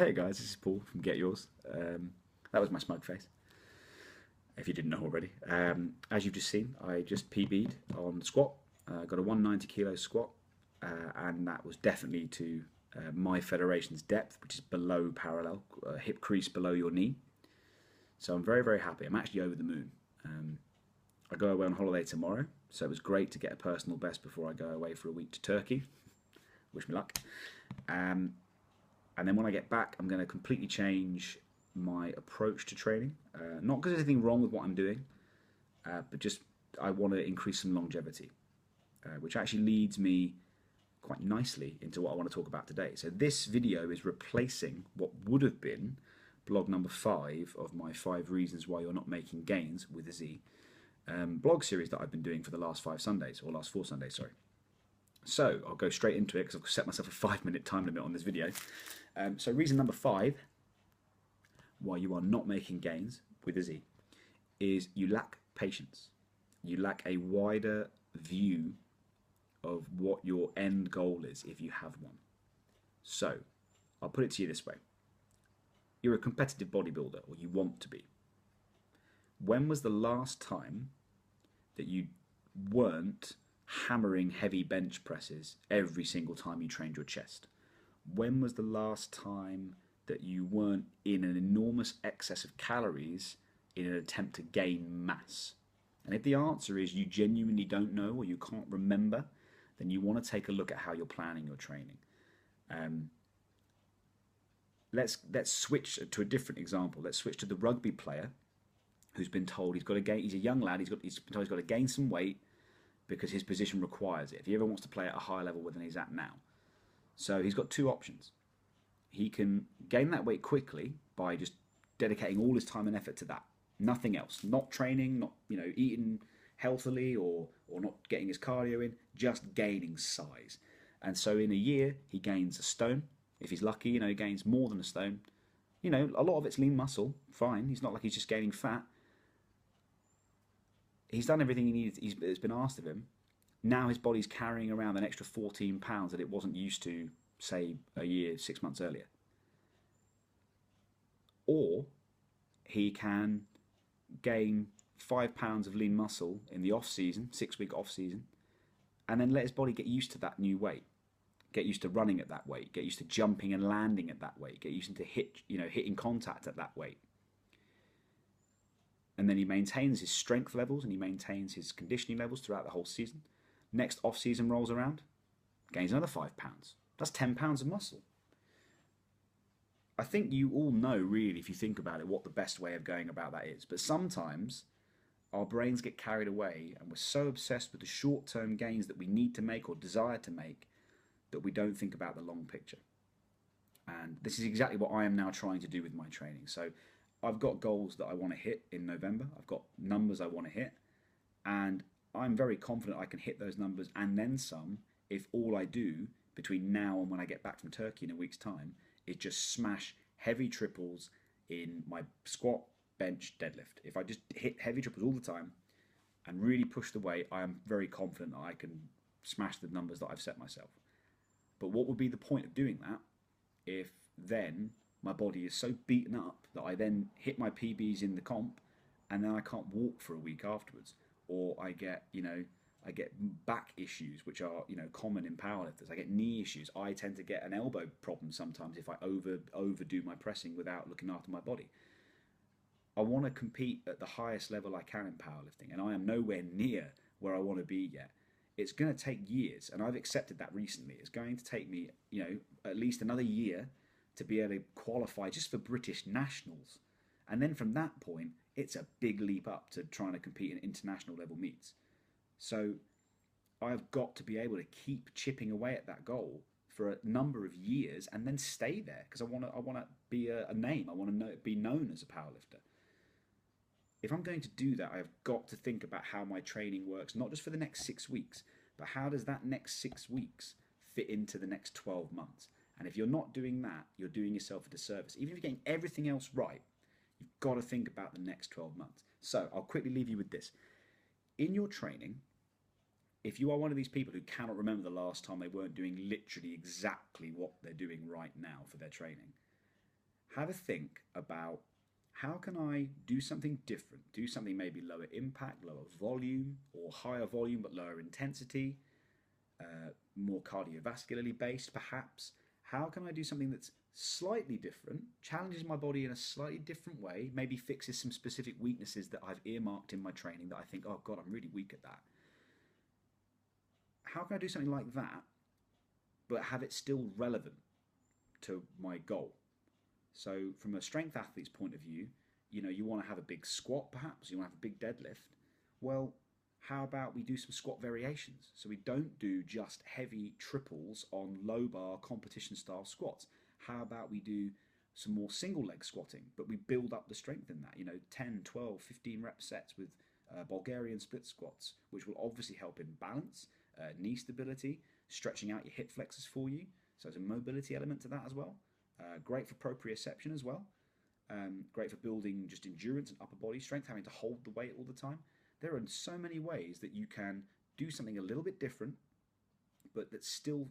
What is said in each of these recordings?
Hey guys, this is Paul from Get Yours. That was my smug face, if you didn't know already. As you've just seen, I just PB'd on the squat. Got a 190 kilo squat, and that was definitely to my federation's depth, which is below parallel, hip crease below your knee. So I'm very, very happy. I'm actually over the moon. I go away on holiday tomorrow, so it was great to get a personal best before I go away for a week to Turkey. Wish me luck. And then when I get back, I'm going to completely change my approach to training. Not because there's anything wrong with what I'm doing, but just I want to increase some longevity, which actually leads me quite nicely into what I want to talk about today. So this video is replacing what would have been blog number 5 of my 5 reasons why you're not making gains with a Z blog series that I've been doing for the last 5 Sundays, or last 4 Sundays, sorry. So I'll go straight into it because I've set myself a 5-minute time limit on this video. So reason number 5 why you are not making gains with a Z is you lack patience. You lack a wider view of what your end goal is if you have one. So I'll put it to you this way. You're a competitive bodybuilder, or you want to be. When was the last time that you weren't hammering heavy bench presses every single time you trained your chest? When was the last time that you weren't in an enormous excess of calories in an attempt to gain mass? And if the answer is you genuinely don't know or you can't remember, then you want to take a look at how you're planning your training. Let's switch to a different example. Let's switch to the rugby player who's been told he's got to gain. He's a young lad. He's been told he's got to gain some weight because his position requires it, if he ever wants to play at a higher level than he's at now. So he's got 2 options. He can gain that weight quickly by just dedicating all his time and effort to that. Nothing else. Not training, not eating healthily or not getting his cardio in, just gaining size. And so in a year, he gains a stone. If he's lucky, he gains more than a stone. A lot of it's lean muscle, fine. He's not like he's just gaining fat. He's done everything he needed. It's been asked of him. Now his body's carrying around an extra 14 pounds that it wasn't used to, say, a year, 6 months earlier. Or he can gain 5 pounds of lean muscle in the off season, 6-week off season, and then let his body get used to that new weight. Get used to running at that weight. Get used to jumping and landing at that weight. Get used to hitting contact at that weight. And then he maintains his strength levels and he maintains his conditioning levels throughout the whole season. Next off-season rolls around, gains another 5 pounds. That's 10 pounds of muscle. I think you all know, really, if you think about it, what the best way of going about that is. But sometimes our brains get carried away and we're so obsessed with the short-term gains that we need to make or desire to make that we don't think about the long picture. And this is exactly what I am now trying to do with my training. So I've got goals that I want to hit in November. I've got numbers I want to hit. And I'm very confident I can hit those numbers and then some if all I do between now and when I get back from Turkey in a week's time is just smash heavy triples in my squat, bench, deadlift. If I just hit heavy triples all the time and really push the weight, I am very confident that I can smash the numbers that I've set myself. But what would be the point of doing that if then my body is so beaten up that I then hit my PBs in the comp and then I can't walk for a week afterwards, or I get back issues, which are common in powerlifters. I get knee issues. I tend to get an elbow problem sometimes if I overdo my pressing without looking after my body. I want to compete at the highest level I can in powerlifting, and I am nowhere near where I want to be yet. It's going to take years, and I've accepted that recently. It's going to take me, at least another year to be able to qualify just for British nationals. And then from that point, it's a big leap up to trying to compete in international level meets. So I've got to be able to keep chipping away at that goal for a number of years and then stay there because I want to be a name. I want to be known as a powerlifter. If I'm going to do that, I've got to think about how my training works, not just for the next 6 weeks, but how does that next 6 weeks fit into the next 12 months? And if you're not doing that, you're doing yourself a disservice. Even if you're getting everything else right, you've got to think about the next 12 months. So I'll quickly leave you with this. In your training, if you are one of these people who cannot remember the last time they weren't doing literally exactly what they're doing right now for their training, have a think about how can I do something different, do something maybe lower impact, lower volume, or higher volume but lower intensity, more cardiovascularly based perhaps. How can I do something that's slightly different, challenges my body in a slightly different way, maybe fixes some specific weaknesses that I've earmarked in my training that I think, oh God, I'm really weak at that. How can I do something like that but have it still relevant to my goal? So, from a strength athlete's point of view, you want to have a big squat, perhaps you want to have a big deadlift. Well, how about we do some squat variations? So we don't do just heavy triples on low bar competition style squats. How about we do some more single leg squatting, but we build up the strength in that, 10, 12, 15 rep sets with Bulgarian split squats, which will obviously help in balance, knee stability, stretching out your hip flexors for you. So there's a mobility element to that as well. Great for proprioception as well. Great for building just endurance and upper body strength, having to hold the weight all the time. There are so many ways that you can do something a little bit different, but that's still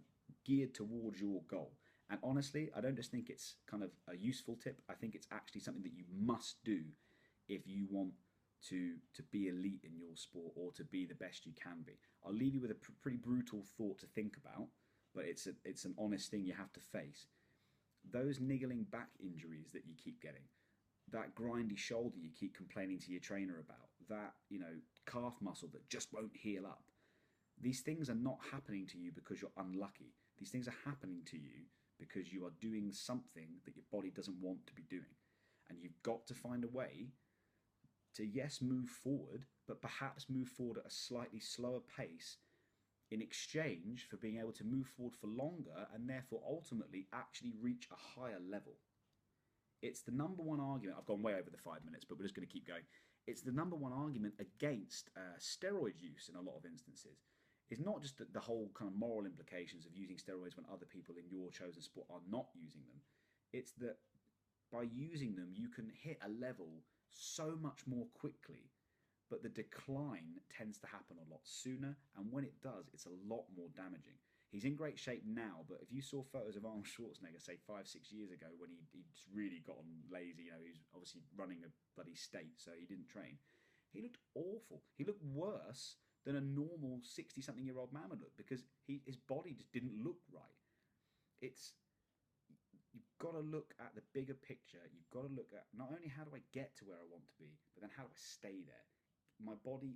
geared towards your goal. And honestly, I don't just think it's kind of a useful tip. I think it's actually something that you must do if you want to be elite in your sport or to be the best you can be. I'll leave you with a pretty brutal thought to think about, but it's an honest thing you have to face. Those niggling back injuries that you keep getting, that grindy shoulder you keep complaining to your trainer about, that calf muscle that just won't heal up. These things are not happening to you because you're unlucky. These things are happening to you because you are doing something that your body doesn't want to be doing. And you've got to find a way to, yes, move forward, but perhaps move forward at a slightly slower pace in exchange for being able to move forward for longer and therefore ultimately actually reach a higher level. It's the number one argument. I've gone way over the 5 minutes, but we're just going to keep going. It's the number one argument against steroid use in a lot of instances. It's not just the whole kind of moral implications of using steroids when other people in your chosen sport are not using them. It's that by using them, you can hit a level so much more quickly, but the decline tends to happen a lot sooner. And when it does, it's a lot more damaging. He's in great shape now, but if you saw photos of Arnold Schwarzenegger, say 5, 6 years ago, when he just really got on lazy, he was obviously running a bloody state, so he didn't train. He looked awful. He looked worse than a normal 60-something-year-old man would look because his body just didn't look right. You've got to look at the bigger picture. You've got to look at not only how do I get to where I want to be, but then how do I stay there? My body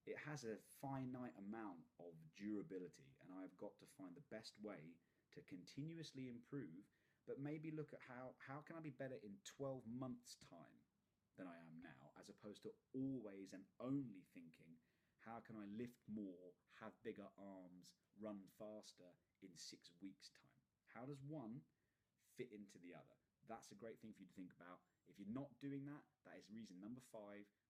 it has a finite amount of durability, and I've got to find the best way to continuously improve, but maybe look at how can I be better in 12 months' time than I am now, as opposed to always and only thinking, how can I lift more, have bigger arms, run faster in 6 weeks' time? How does one fit into the other? That's a great thing for you to think about. If you're not doing that, that is reason number 5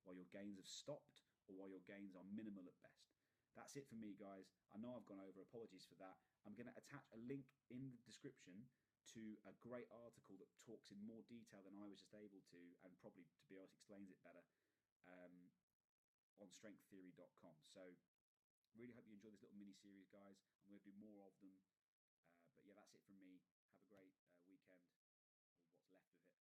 why your gains have stopped or why your gains are minimal at best. That's it for me, guys. I know I've gone over. Apologies for that. I'm going to attach a link in the description to a great article that talks in more detail than I was just able to, and probably, to be honest, explains it better um, on strengththeory.com. So, really hope you enjoy this little mini series, guys. I'm going to do more of them. But yeah, that's it from me. Have a great weekend, or what's left of it.